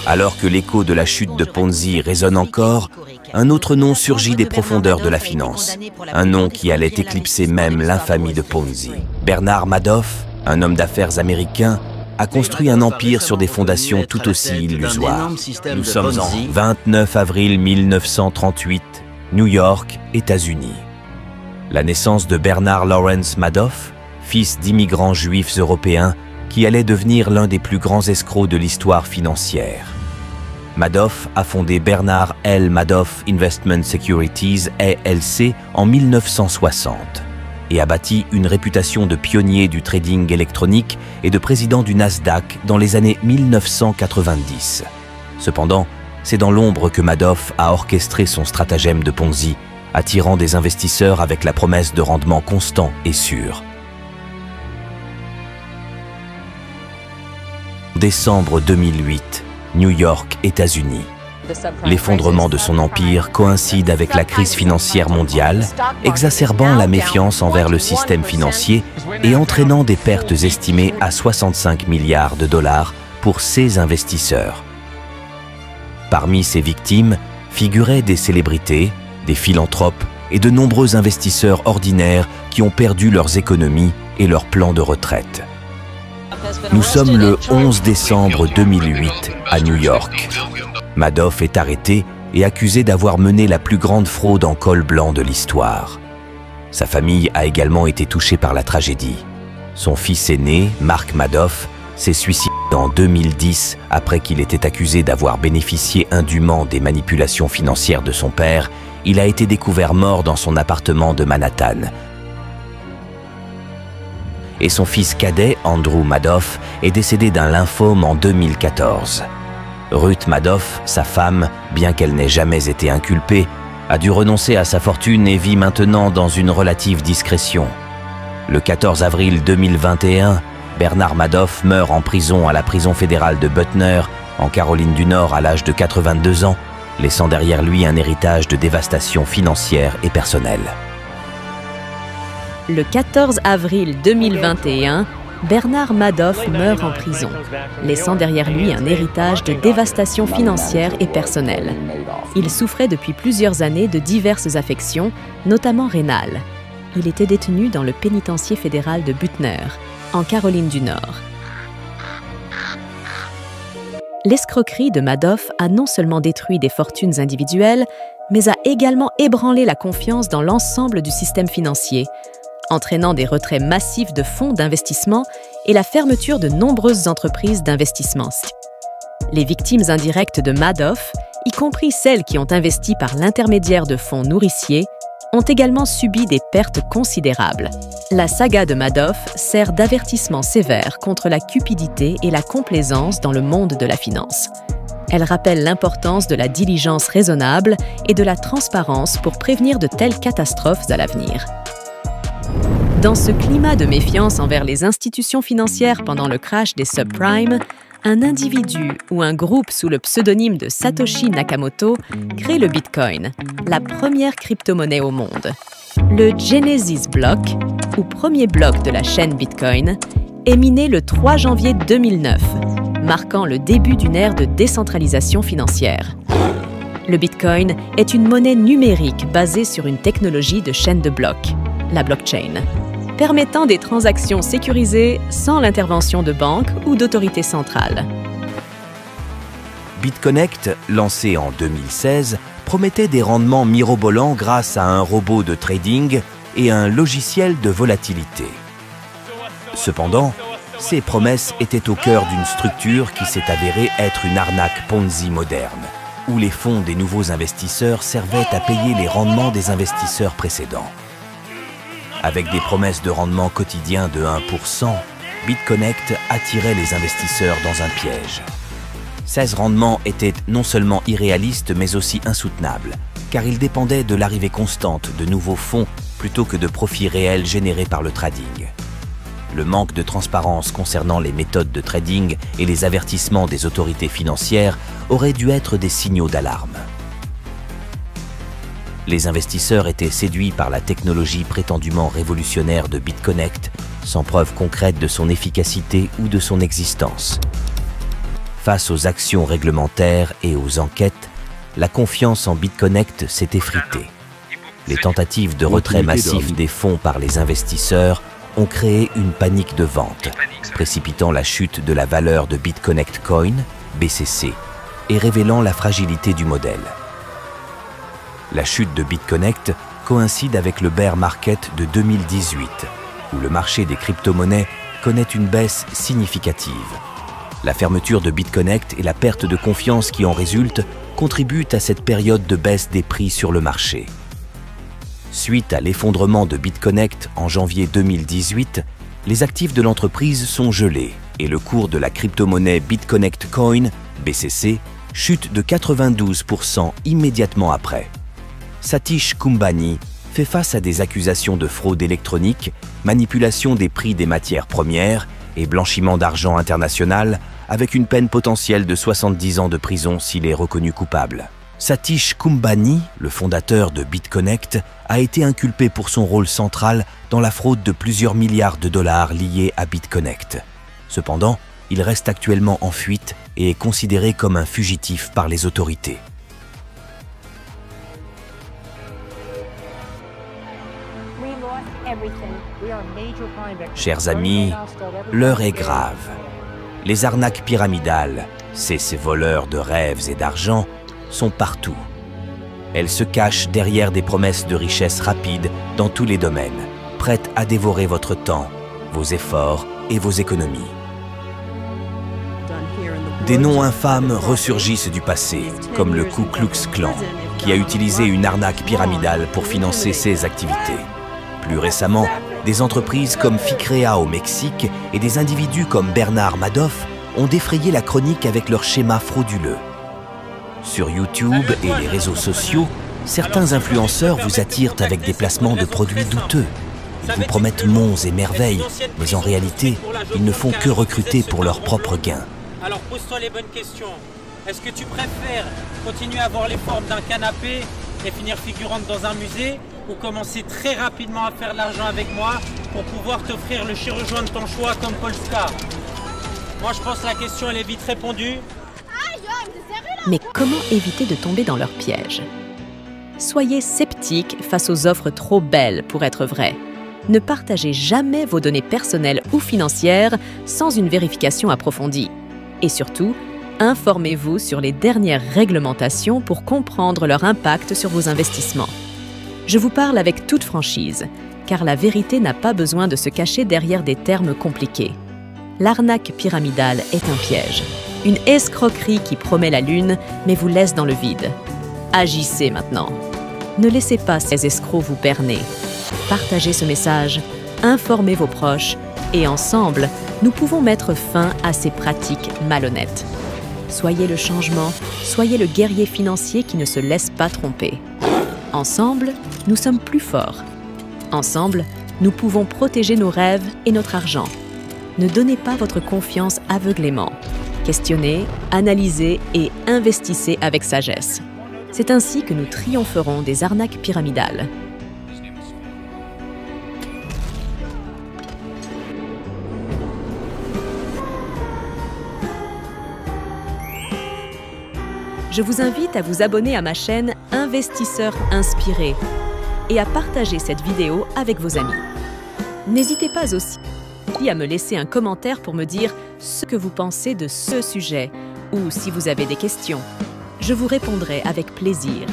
Alors que l'écho de la chute de Ponzi résonne encore, un autre nom surgit des profondeurs de la finance. Un nom qui allait éclipser même l'infamie de Ponzi. Bernard Madoff, un homme d'affaires américain, a construit un empire sur des fondations tout aussi illusoires. Nous sommes en 29 avril 1938, New York, États-Unis. La naissance de Bernard Lawrence Madoff, fils d'immigrants juifs européens, qui allait devenir l'un des plus grands escrocs de l'histoire financière. Madoff a fondé Bernard L. Madoff Investment Securities, LLC, en 1960 et a bâti une réputation de pionnier du trading électronique et de président du Nasdaq dans les années 1990. Cependant, c'est dans l'ombre que Madoff a orchestré son stratagème de Ponzi, attirant des investisseurs avec la promesse de rendement constant et sûr. Décembre 2008, New York, États-Unis. L'effondrement de son empire coïncide avec la crise financière mondiale, exacerbant la méfiance envers le système financier et entraînant des pertes estimées à 65 milliards de dollars pour ses investisseurs. Parmi ces victimes figuraient des célébrités, des philanthropes et de nombreux investisseurs ordinaires qui ont perdu leurs économies et leurs plans de retraite. Nous sommes le 11 décembre 2008 à New York. Madoff est arrêté et accusé d'avoir mené la plus grande fraude en col blanc de l'histoire. Sa famille a également été touchée par la tragédie. Son fils aîné, Mark Madoff, s'est suicidé en 2010 après qu'il était accusé d'avoir bénéficié indûment des manipulations financières de son père. Il a été découvert mort dans son appartement de Manhattan. Et son fils cadet, Andrew Madoff, est décédé d'un lymphome en 2014. Ruth Madoff, sa femme, bien qu'elle n'ait jamais été inculpée, a dû renoncer à sa fortune et vit maintenant dans une relative discrétion. Le 14 avril 2021, Bernard Madoff meurt en prison à la prison fédérale de Butner, en Caroline du Nord, à l'âge de 82 ans, laissant derrière lui un héritage de dévastation financière et personnelle. Le 14 avril 2021, Bernard Madoff meurt en prison, laissant derrière lui un héritage de dévastation financière et personnelle. Il souffrait depuis plusieurs années de diverses affections, notamment rénales. Il était détenu dans le pénitencier fédéral de Butner, en Caroline du Nord. L'escroquerie de Madoff a non seulement détruit des fortunes individuelles, mais a également ébranlé la confiance dans l'ensemble du système financier, entraînant des retraits massifs de fonds d'investissement et la fermeture de nombreuses entreprises d'investissement. Les victimes indirectes de Madoff, y compris celles qui ont investi par l'intermédiaire de fonds nourriciers, ont également subi des pertes considérables. La saga de Madoff sert d'avertissement sévère contre la cupidité et la complaisance dans le monde de la finance. Elle rappelle l'importance de la diligence raisonnable et de la transparence pour prévenir de telles catastrophes à l'avenir. Dans ce climat de méfiance envers les institutions financières pendant le crash des subprimes, un individu ou un groupe sous le pseudonyme de Satoshi Nakamoto crée le Bitcoin, la première crypto-monnaie au monde. Le Genesis Block, ou premier bloc de la chaîne Bitcoin, est miné le 3 janvier 2009, marquant le début d'une ère de décentralisation financière. Le Bitcoin est une monnaie numérique basée sur une technologie de chaîne de blocs, la blockchain, permettant des transactions sécurisées sans l'intervention de banques ou d'autorités centrales. BitConnect, lancé en 2016, promettait des rendements mirobolants grâce à un robot de trading et un logiciel de volatilité. Cependant, ces promesses étaient au cœur d'une structure qui s'est avérée être une arnaque Ponzi moderne, où les fonds des nouveaux investisseurs servaient à payer les rendements des investisseurs précédents. Avec des promesses de rendement quotidien de 1%, BitConnect attirait les investisseurs dans un piège. Ces rendements étaient non seulement irréalistes mais aussi insoutenables, car ils dépendaient de l'arrivée constante de nouveaux fonds plutôt que de profits réels générés par le trading. Le manque de transparence concernant les méthodes de trading et les avertissements des autorités financières auraient dû être des signaux d'alarme. Les investisseurs étaient séduits par la technologie prétendument révolutionnaire de BitConnect, sans preuve concrète de son efficacité ou de son existence. Face aux actions réglementaires et aux enquêtes, la confiance en BitConnect s'est effritée. Les tentatives de retrait massif des fonds par les investisseurs ont créé une panique de vente, précipitant la chute de la valeur de BitConnect Coin, BCC, et révélant la fragilité du modèle. La chute de BitConnect coïncide avec le bear market de 2018, où le marché des crypto-monnaies connaît une baisse significative. La fermeture de BitConnect et la perte de confiance qui en résulte contribuent à cette période de baisse des prix sur le marché. Suite à l'effondrement de BitConnect en janvier 2018, les actifs de l'entreprise sont gelés et le cours de la crypto-monnaie BitConnect Coin, BCC, chute de 92% immédiatement après. Satish Kumbhani fait face à des accusations de fraude électronique, manipulation des prix des matières premières et blanchiment d'argent international, avec une peine potentielle de 70 ans de prison s'il est reconnu coupable. Satish Kumbhani, le fondateur de BitConnect, a été inculpé pour son rôle central dans la fraude de plusieurs milliards de dollars liés à BitConnect. Cependant, il reste actuellement en fuite et est considéré comme un fugitif par les autorités. Chers amis, l'heure est grave. Les arnaques pyramidales, ces voleurs de rêves et d'argent, sont partout. Elles se cachent derrière des promesses de richesse rapide dans tous les domaines, prêtes à dévorer votre temps, vos efforts et vos économies. Des noms infâmes ressurgissent du passé, comme le Ku Klux Klan, qui a utilisé une arnaque pyramidale pour financer ses activités. Plus récemment, des entreprises comme Ficrea au Mexique et des individus comme Bernard Madoff ont défrayé la chronique avec leurs schémas frauduleux. Sur YouTube et les réseaux sociaux, certains influenceurs vous attirent avec des placements de produits douteux. Ils vous promettent monts et merveilles, mais en réalité, ils ne font que recruter pour leurs propres gains. Alors pose-toi les bonnes questions. Est-ce que tu préfères continuer à avoir les formes d'un canapé et finir figurante dans un musée, ou commencer très rapidement à faire de l'argent avec moi pour pouvoir t'offrir le chirurgien de ton choix comme Polska? Moi je pense que la question elle est vite répondue. Mais comment éviter de tomber dans leur piège? Soyez sceptiques face aux offres trop belles pour être vraies. Ne partagez jamais vos données personnelles ou financières sans une vérification approfondie. Et surtout, informez-vous sur les dernières réglementations pour comprendre leur impact sur vos investissements. Je vous parle avec toute franchise, car la vérité n'a pas besoin de se cacher derrière des termes compliqués. L'arnaque pyramidale est un piège, une escroquerie qui promet la lune mais vous laisse dans le vide. Agissez maintenant. Ne laissez pas ces escrocs vous berner. Partagez ce message, informez vos proches et ensemble, nous pouvons mettre fin à ces pratiques malhonnêtes. Soyez le changement, soyez le guerrier financier qui ne se laisse pas tromper. Ensemble, nous sommes plus forts. Ensemble, nous pouvons protéger nos rêves et notre argent. Ne donnez pas votre confiance aveuglément. Questionnez, analysez et investissez avec sagesse. C'est ainsi que nous triompherons des arnaques pyramidales. Je vous invite à vous abonner à ma chaîne Investisseurs Inspirés et à partager cette vidéo avec vos amis. N'hésitez pas aussi à me laisser un commentaire pour me dire ce que vous pensez de ce sujet ou si vous avez des questions. Je vous répondrai avec plaisir.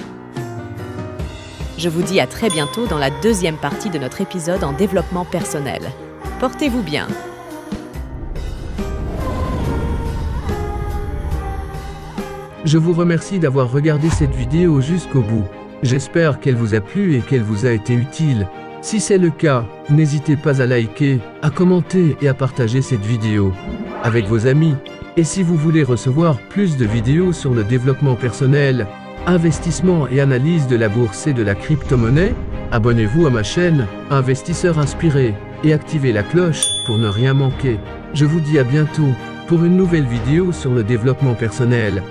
Je vous dis à très bientôt dans la deuxième partie de notre épisode en développement personnel. Portez-vous bien. Je vous remercie d'avoir regardé cette vidéo jusqu'au bout. J'espère qu'elle vous a plu et qu'elle vous a été utile. Si c'est le cas, n'hésitez pas à liker, à commenter et à partager cette vidéo avec vos amis. Et si vous voulez recevoir plus de vidéos sur le développement personnel, investissement et analyse de la bourse et de la crypto-monnaie, abonnez-vous à ma chaîne Investisseurs Inspirés et activez la cloche pour ne rien manquer. Je vous dis à bientôt pour une nouvelle vidéo sur le développement personnel.